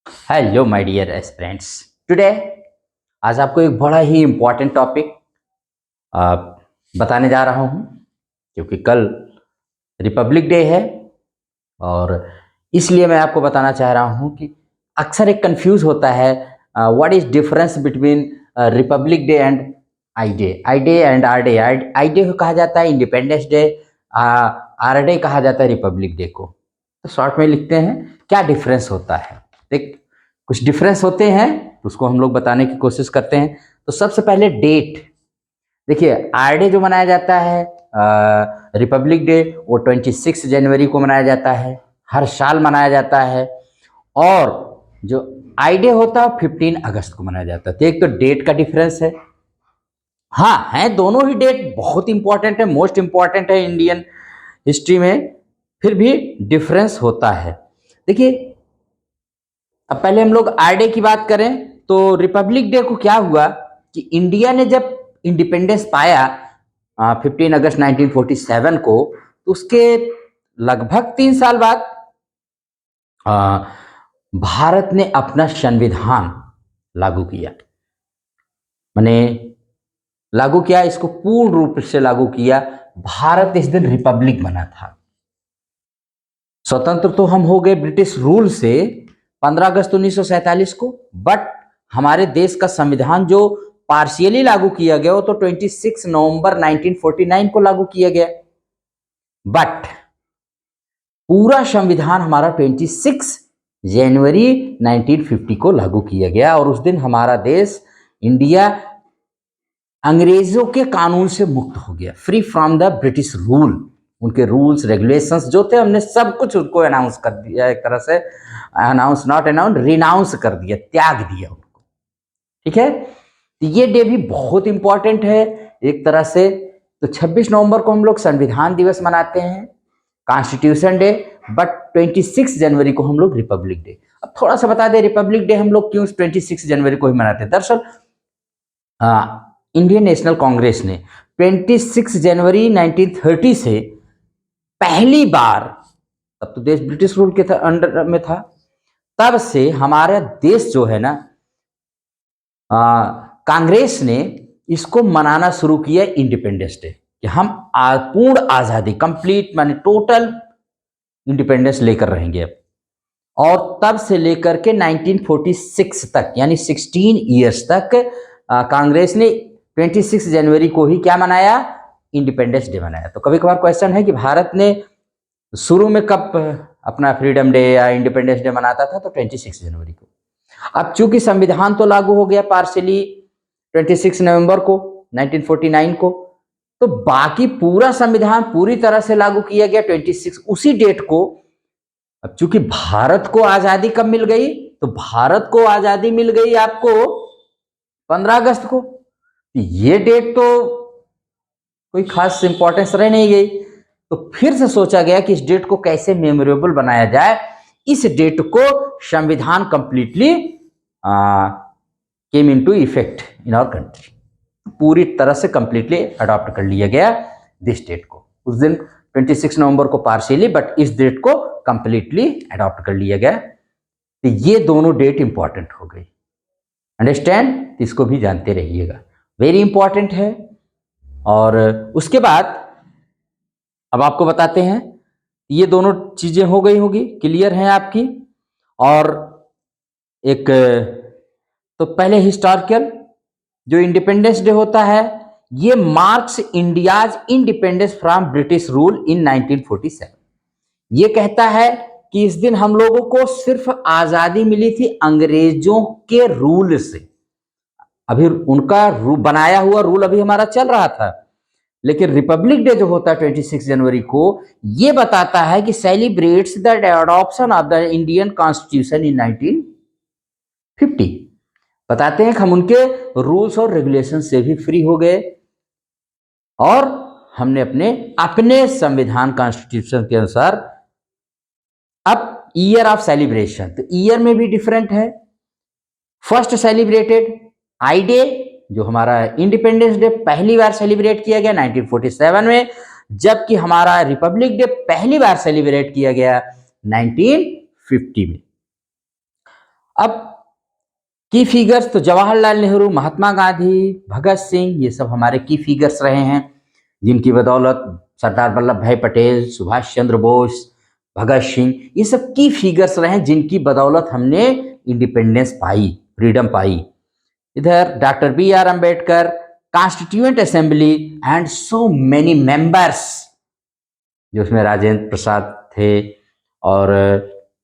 Hello my dear aspirants. Today आज आपको एक बड़ा ही इम्पोर्टेंट टॉपिक बताने जा रहा हूँ, क्योंकि कल रिपब्लिक डे है। और इसलिए मैं आपको बताना चाह रहा हूँ कि अक्सर एक कंफ्यूज होता है, what is difference between republic day and I day and R day. I day को कहा जाता है इंडिपेंडेंस डे, आर डे कहा जाता है रिपब्लिक डे को। तो शॉर्ट में लिखते हैं क्या डिफरेंस होता है। देख, कुछ डिफरेंस होते हैं तो उसको हम लोग बताने की कोशिश करते हैं। तो सबसे पहले डेट। देखिए, आर डे जो मनाया जाता है, रिपब्लिक डे, वो 26 जनवरी को मनाया जाता है, हर साल मनाया जाता है। और जो आई डे होता है 15 अगस्त को मनाया जाता है। तो एक तो डेट का डिफरेंस है। हाँ है, दोनों ही डेट बहुत इंपॉर्टेंट है, मोस्ट इंपॉर्टेंट है इंडियन हिस्ट्री में, फिर भी डिफरेंस होता है। देखिए, अब पहले हम लोग आर डे की बात करें तो रिपब्लिक डे को क्या हुआ कि इंडिया ने जब इंडिपेंडेंस पाया 15 अगस्त 1947 को, तो उसके लगभग 3 साल बाद आ, भारत ने अपना संविधान लागू किया। मैंने लागू किया, इसको पूर्ण रूप से लागू किया। भारत इस दिन रिपब्लिक बना था। स्वतंत्र तो हम हो गए ब्रिटिश रूल से 15 अगस्त 1947 को, बट हमारे देश का संविधान जो पार्शियली लागू किया गया वो तो 26 नवंबर 1949 को लागू किया गया। बट पूरा संविधान हमारा 26 जनवरी 1950 को लागू किया गया, और उस दिन हमारा देश इंडिया अंग्रेजों के कानून से मुक्त हो गया, free from the British rule. उनके रूल्स रेगुलेशंस जो थे, हमने सब कुछ उनको अनाउंस कर दिया, एक तरह से अनाउंस, नॉट अनाउंस, रिनाउंस कर दिया, त्याग दिया उनको। ठीक है, तो ये डे भी बहुत इंपॉर्टेंट है एक तरह से। तो 26 नवंबर को हम लोग संविधान दिवस मनाते हैं, कॉन्स्टिट्यूशन डे, बट 26 जनवरी को हम लोग रिपब्लिक डे। अब थोड़ा सा बता दें, रिपब्लिक डे हम लोग क्यों 26 जनवरी को ही मनाते हैं। दरअसल इंडियन नेशनल कांग्रेस ने 26 जनवरी 1930 से पहली बार, तब तो देश ब्रिटिश रूल के अंडर में था, तब से हमारा देश जो है ना, कांग्रेस ने इसको मनाना शुरू किया इंडिपेंडेंस डे, कि हम पूर्ण आजादी, कंप्लीट माने टोटल इंडिपेंडेंस लेकर रहेंगे अब। और तब से लेकर के 1946 तक, यानी 16 ईयर्स तक कांग्रेस ने 26 जनवरी को ही क्या मनाया, इंडिपेंडेंस डे मनाया। तो कभी कभार क्वेश्चन है कि भारत ने शुरू में कब अपना फ्रीडम डे या इंडिपेंडेंस डे मनाता था, तो 26 जनवरी को। अब चूंकि संविधान तो लागू हो गया पार्शियली 26 नवंबर को 1949 को, तो बाकी पूरा संविधान पूरी तरह से लागू किया गया 26 उसी डेट को। अब चूंकि भारत को आजादी कब मिल गई, तो भारत को आजादी मिल गई आपको 15 अगस्त को। ये डेट तो कोई खास इंपॉर्टेंस रह नहीं गई, तो फिर से सोचा गया कि इस डेट को कैसे मेमोरेबल बनाया जाए। इस डेट को संविधान completely came into effect in our country, पूरी तरह से कंप्लीटली अडॉप्ट कर लिया गया दिस डेट को। उस दिन 26 नवंबर को पार्शियली, बट इस डेट को कंप्लीटली अडॉप्ट कर लिया गया। तो ये दोनों डेट इंपॉर्टेंट हो गई, अंडरस्टैंड, इसको भी जानते रहिएगा, वेरी इंपॉर्टेंट है। और उसके बाद अब आपको बताते हैं, ये दोनों चीजें हो गई होगी, क्लियर हैं आपकी। और एक तो पहले हिस्टोरिकल जो इंडिपेंडेंस डे होता है, ये marks India's independence from British rule in 1947। ये कहता है कि इस दिन हम लोगों को सिर्फ आजादी मिली थी अंग्रेजों के रूल से। अभी उनका बनाया हुआ रूल अभी हमारा चल रहा था, लेकिन रिपब्लिक डे जो होता है 26 जनवरी को, ये बताता है कि celebrates the adoption of the Indian constitution in 1950। बताते हैं कि हम उनके रूल्स और रेगुलेशन से भी फ्री हो गए, और हमने अपने अपने संविधान कॉन्स्टिट्यूशन के अनुसार। अब ईयर ऑफ सेलिब्रेशन, तो ईयर में भी डिफरेंट है। फर्स्ट सेलिब्रेटेड आई डे, जो हमारा इंडिपेंडेंस डे पहली बार सेलिब्रेट किया गया 1947 में, जबकि हमारा रिपब्लिक डे पहली बार सेलिब्रेट किया गया 1950 में। अब की फिगर्स तो जवाहरलाल नेहरू, महात्मा गांधी, भगत सिंह, ये सब हमारे की फिगर्स रहे हैं, जिनकी बदौलत सरदार वल्लभ भाई पटेल, सुभाष चंद्र बोस, भगत सिंह, ये सब की फिगर्स रहे हैं जिनकी बदौलत हमने इंडिपेंडेंस पाई, फ्रीडम पाई। इधर doctor B R Ambedkar, constituent assembly and so many members, जो उसमें राजेंद्र प्रसाद थे और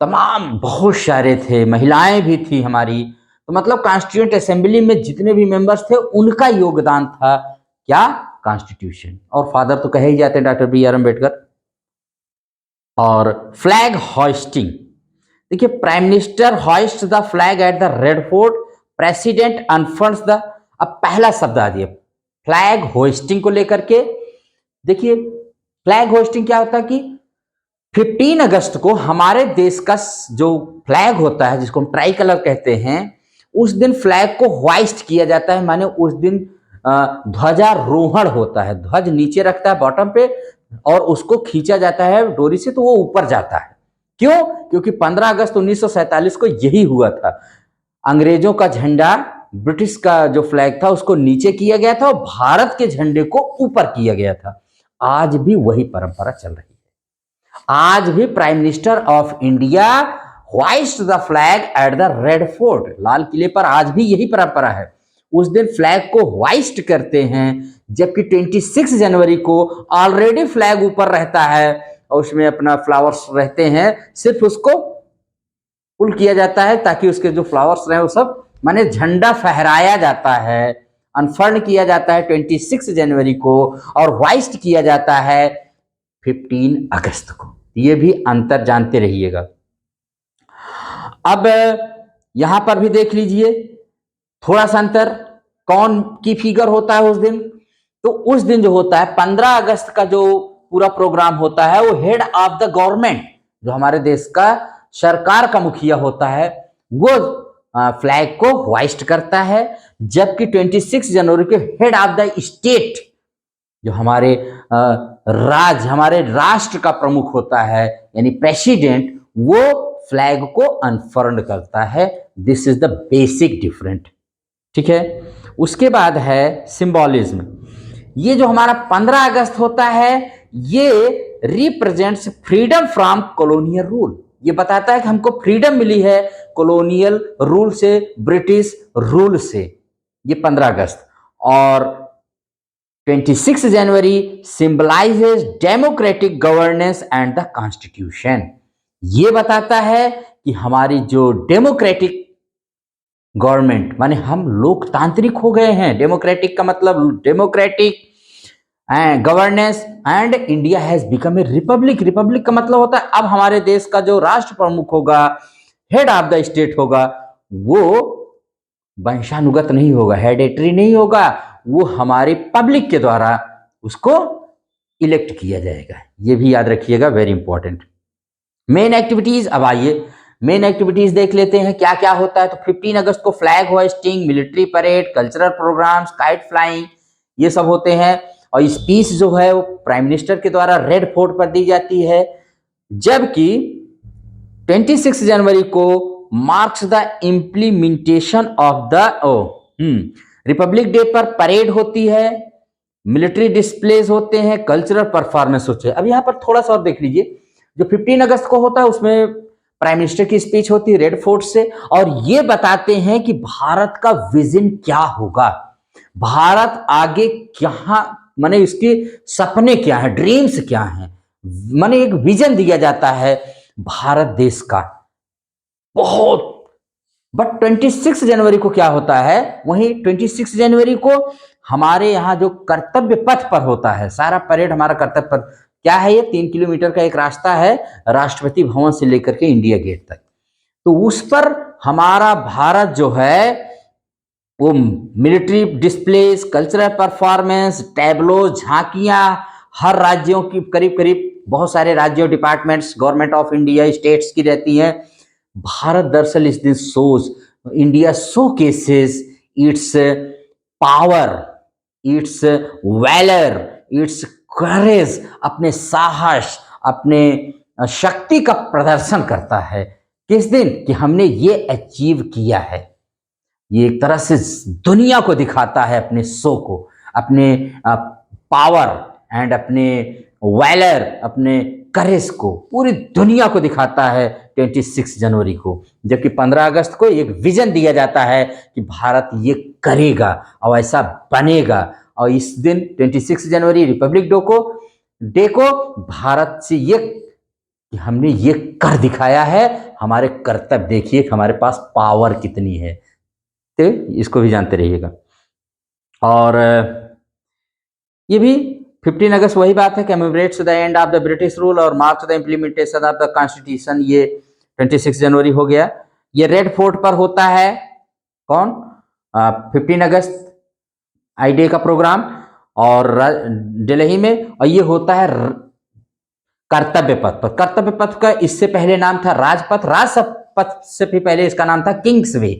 तमाम बहुत सारे थे, महिलाएं भी थी हमारी। तो मतलब कॉन्स्टिट्यूएंट असेंबली में जितने भी मेंबर्स थे उनका योगदान था क्या, कॉन्स्टिट्यूशन। और फादर तो कहे ही जाते हैं डॉक्टर बी आर अम्बेडकर। और फ्लैग हॉइस्टिंग, देखिए prime minister hoist the flag at the Red Fort, president unfurls the. अब पहला शब्द आ दिया फ्लैग होइस्टिंग को लेकर के। देखिए फ्लैग होइस्टिंग क्या होता है कि 15 अगस्त को हमारे देश का जो फ्लैग होता है, जिसको हम ट्राई कलर कहते हैं, उस दिन फ्लैग को होइस्ट किया जाता है। माने उस दिन ध्वजारोहण होता है, ध्वज नीचे रखता है बॉटम पे और उसको खींचा जाता है डोरी से, तो वो ऊपर जाता है। क्यों? क्योंकि 15 अगस्त 1947 को यही हुआ था। अंग्रेजों का झंडा, ब्रिटिश का जो फ्लैग था उसको नीचे किया गया था और भारत के झंडे को ऊपर किया गया था। आज भी वही परंपरा चल रही है। आज भी prime minister of India hoist the flag at the Red Fort, लाल किले पर आज भी यही परंपरा है। उस दिन फ्लैग को होइस्ट करते हैं, जबकि 26 जनवरी को ऑलरेडी फ्लैग ऊपर रहता है और उसमें अपना फ्लावर्स रहते हैं, सिर्फ उसको पुल किया जाता है ताकि उसके जो फ्लावर्स रहे वो सब, माने झंडा फहराया जाता है, अनफर्न किया जाता है 26 जनवरी को और होइस्ट किया जाता है 15 अगस्त को। ये भी अंतर जानते रहिएगा। अब यहां पर भी देख लीजिए थोड़ा सा अंतर, कौन की फिगर होता है उस दिन। तो उस दिन जो होता है 15 अगस्त का जो पूरा प्रोग्राम होता है, वो हेड ऑफ द गवर्नमेंट, जो हमारे देश का सरकार का मुखिया होता है, वो फ्लैग को होइस्ट करता है। जबकि 26 जनवरी के हेड ऑफ द स्टेट, जो हमारे हमारे राष्ट्र का प्रमुख होता है यानी प्रेसिडेंट, वो फ्लैग को अनफर्न करता है। This is the basic different, ठीक है। उसके बाद है सिंबॉलिज्म। ये जो हमारा 15 अगस्त होता है, ये represents freedom from colonial rule. ये बताता है कि हमको फ्रीडम मिली है कॉलोनियल रूल से, ब्रिटिश रूल से, ये 15 अगस्त। और 26 जनवरी symbolises democratic governance and the constitution. ये बताता है कि हमारी जो डेमोक्रेटिक गवर्नमेंट, माने हम लोकतांत्रिक हो गए हैं। डेमोक्रेटिक का मतलब democratic governance and India has become a Republic. Republic का मतलब होता है अब हमारे देश का जो राष्ट्र प्रमुख होगा, हेड ऑफ द स्टेट होगा, वो वंशानुगत नहीं होगा, हेरेडिटरी नहीं होगा, वो हमारी पब्लिक के द्वारा उसको इलेक्ट किया जाएगा। ये भी याद रखिएगा, वेरी इंपॉर्टेंट। मेन एक्टिविटीज, अब आइए मेन एक्टिविटीज देख लेते हैं क्या क्या होता है। तो 15 अगस्त को flag hoisting, military parade, cultural programmes, kite flying, ये सब होते हैं। और स्पीच जो है वो प्राइम मिनिस्टर के द्वारा रेड फोर्ट पर दी जाती है। जबकि 26 जनवरी को marks the implementation of the Republic day पर परेड होती है, मिलिट्री डिस्प्लेज होते हैं, कल्चरल परफॉर्मेंस होते हैं। अब यहाँ पर थोड़ा सा और देख लीजिए, जो 15 अगस्त को होता है उसमें प्राइम मिनिस्टर की स्पीच होती है रेड फोर्ट से, और ये बताते हैं कि भारत का विजन क्या होगा, भारत आगे क्या, माने इसके सपने क्या है, ड्रीम्स क्या हैं, माने एक विजन दिया जाता है भारत देश का बहुत। बट 26 जनवरी को क्या होता है, वहीं 26 जनवरी को हमारे यहाँ जो कर्तव्य पथ पर होता है, सारा परेड हमारा कर्तव्य पथ क्या है, ये 3 किलोमीटर का एक रास्ता है राष्ट्रपति भवन से लेकर के इंडिया गेट तक। तो उस पर हमारा भारत जो है वो military displays, cultural performance, tableau, झांकियां, हर राज्यों की करीब करीब बहुत सारे राज्यों, departments, government of India, states की रहती हैं। भारत दरअसल इस दिन shows, India showcases its power, its valour, its courage, अपने साहस, अपने शक्ति का प्रदर्शन करता है। किस दिन कि हमने ये अचीव किया है। ये एक तरह से दुनिया को दिखाता है अपने शो को, अपने पावर एंड अपने वैलर, अपने करेज को पूरी दुनिया को दिखाता है 26 जनवरी को। जबकि 15 अगस्त को एक विजन दिया जाता है कि भारत ये करेगा और ऐसा बनेगा। और इस दिन 26 जनवरी रिपब्लिक डे को भारत से ये कि हमने ये कर दिखाया है, हमारे कर्तव्य देखिए कि हमारे पास पावर कितनी है। तो इसको भी जानते रहिएगा। और ये भी 15 अगस्त वही बात है, commemorates the end of the British rule और marks the implementation of the constitution. ये 26 जनवरी हो गया। ये रेड फोर्ट पर होता है कौन 15 अगस्त आई डे का प्रोग्राम और दिल्ली में। और ये होता है कर्तव्य पथ पर। कर्तव्य पथ का इससे पहले नाम था राजपथ। राजपथ से भी पहले इसका नाम था किंग्स वे।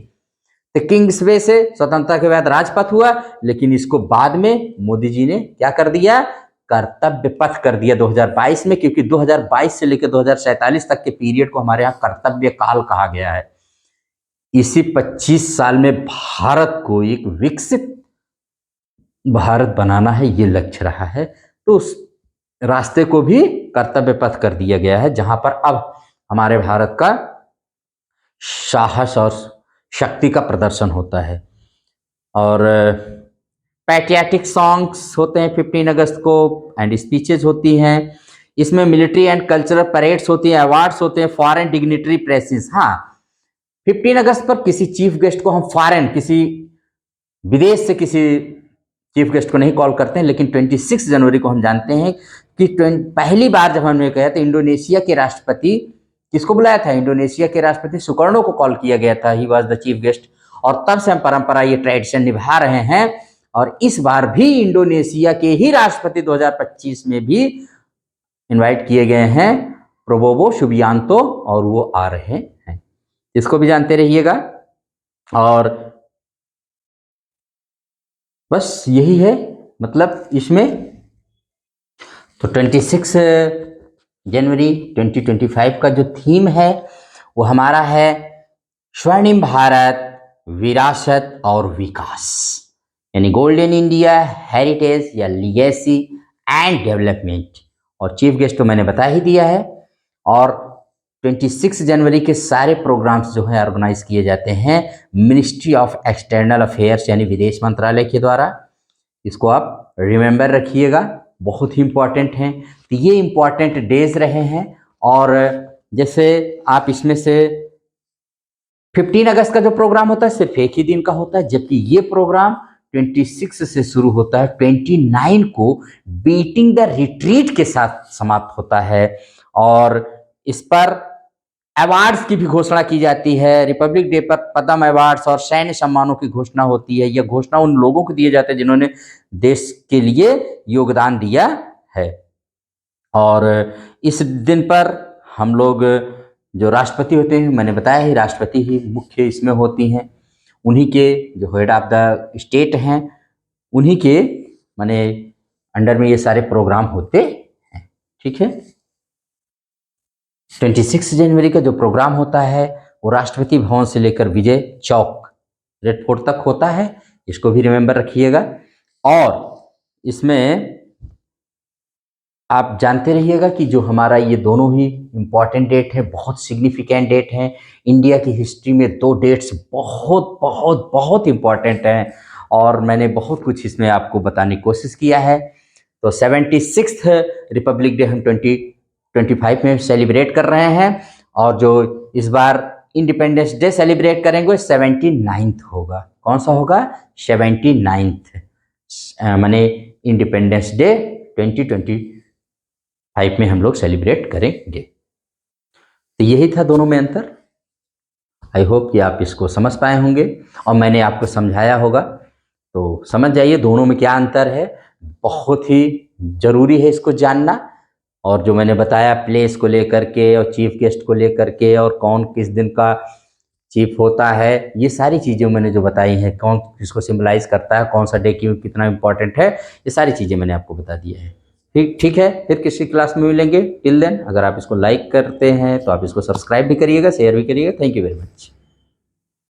तो किंग्स वे से स्वतंत्रता के बाद राजपथ हुआ, लेकिन इसको बाद में मोदी जी ने क्या कर दिया, कर्तव्य पथ कर दिया 2022 में। क्योंकि 2022 से लेकर 2047 तक के पीरियड को हमारे यहाँ कर्तव्य काल कहा गया है। इसी 25 साल में भारत को एक विकसित भारत बनाना है, ये लक्ष्य रहा है। तो उस रास्ते को भी कर्तव्य पथ कर दिया गया है, जहां पर अब हमारे भारत का साहस और शक्ति का प्रदर्शन होता है। और पैट्रियाटिक सॉन्ग्स होते हैं 15 अगस्त को एंड स्पीचेज होती हैं। इसमें मिलिट्री एंड कल्चरल परेड्स होती हैं, अवार्ड्स होते हैं, फॉरेन डिग्निटरी प्रेसेस। हाँ, 15 अगस्त पर किसी चीफ गेस्ट को हम फॉरेन, किसी विदेश से किसी चीफ गेस्ट को नहीं कॉल करते हैं, लेकिन 26 जनवरी को हम जानते हैं कि पहली बार जब हमने कहा था इंडोनेशिया के राष्ट्रपति, किसको बुलाया था, इंडोनेशिया के राष्ट्रपति सुकर्णो को कॉल किया गया था। He was the chief guest. और तब से हम परंपरा, ये ट्रेडिशन निभा रहे हैं। और इस बार भी इंडोनेशिया के ही राष्ट्रपति 2025 में भी इनवाइट किए गए हैं, प्रोबोवो सुबियांतो, और वो आ रहे हैं। इसको भी जानते रहिएगा। और बस यही है, मतलब इसमें तो 26 जनवरी 2025 का जो थीम है वो हमारा है स्वर्णिम भारत, विरासत और विकास, यानी गोल्डन इंडिया, हेरिटेज या लीगेसी एंड डेवलपमेंट। और चीफ गेस्ट तो मैंने बता ही दिया है। और 26 जनवरी के सारे प्रोग्राम्स जो हैं ऑर्गेनाइज किए जाते हैं मिनिस्ट्री ऑफ एक्सटर्नल अफेयर्स यानी विदेश मंत्रालय के द्वारा। इसको आप रिमेंबर रखिएगा, बहुत ही इंपॉर्टेंट हैं। तो ये इंपॉर्टेंट डेज रहे हैं। और जैसे आप इसमें से 15 अगस्त का जो प्रोग्राम होता है सिर्फ एक ही दिन का होता है, जबकि ये प्रोग्राम 26 से शुरू होता है, 29 को बीटिंग द रिट्रीट के साथ समाप्त होता है। और इस पर अवार्ड्स की भी घोषणा की जाती है। रिपब्लिक डे पर पद्म अवार्ड्स और सैन्य सम्मानों की घोषणा होती है। यह घोषणा उन लोगों को दिए जाते हैं जिन्होंने देश के लिए योगदान दिया है। और इस दिन पर हम लोग जो राष्ट्रपति होते हैं, मैंने बताया ही राष्ट्रपति ही मुख्य इसमें होती हैं। उन्हीं के जो हेड ऑफ द स्टेट हैं, उन्हीं के माने अंडर में ये सारे प्रोग्राम होते हैं। ठीक है। 26 जनवरी का जो प्रोग्राम होता है वो राष्ट्रपति भवन से लेकर विजय चौक, रेड फोर्ट तक होता है। इसको भी रिमेंबर रखिएगा। और इसमें आप जानते रहिएगा कि जो हमारा ये दोनों ही इम्पॉर्टेंट डेट है, बहुत सिग्निफिकेंट डेट हैं। इंडिया की हिस्ट्री में दो डेट्स बहुत बहुत बहुत इम्पॉर्टेंट हैं और मैंने बहुत कुछ इसमें आपको बताने की कोशिश किया है। तो 76th रिपब्लिक डे हम 2025 में सेलिब्रेट कर रहे हैं और जो इस बार इंडिपेंडेंस डे सेलिब्रेट करेंगे 79th होगा। कौन सा होगा? 79th, माने इंडिपेंडेंस डे 2025 में हम लोग सेलिब्रेट करेंगे। तो यही था दोनों में अंतर। आई होप कि आप इसको समझ पाए होंगे और मैंने आपको समझाया होगा, तो समझ जाइए दोनों में क्या अंतर है। बहुत ही ज़रूरी है इसको जानना। और जो मैंने बताया प्लेस को लेकर के और चीफ गेस्ट को लेकर के और कौन किस दिन का चीफ होता है, ये सारी चीज़ें मैंने जो बताई हैं, कौन किसको सिंबलाइज करता है, कौन सा डे क्यों कितना इम्पोर्टेंट है, ये सारी चीज़ें मैंने आपको बता दी है। ठीक है, फिर किसी क्लास में मिलेंगे। टिल देन अगर आप इसको लाइक करते हैं तो आप इसको सब्सक्राइब भी करिएगा, शेयर भी करिएगा। Thank you very much.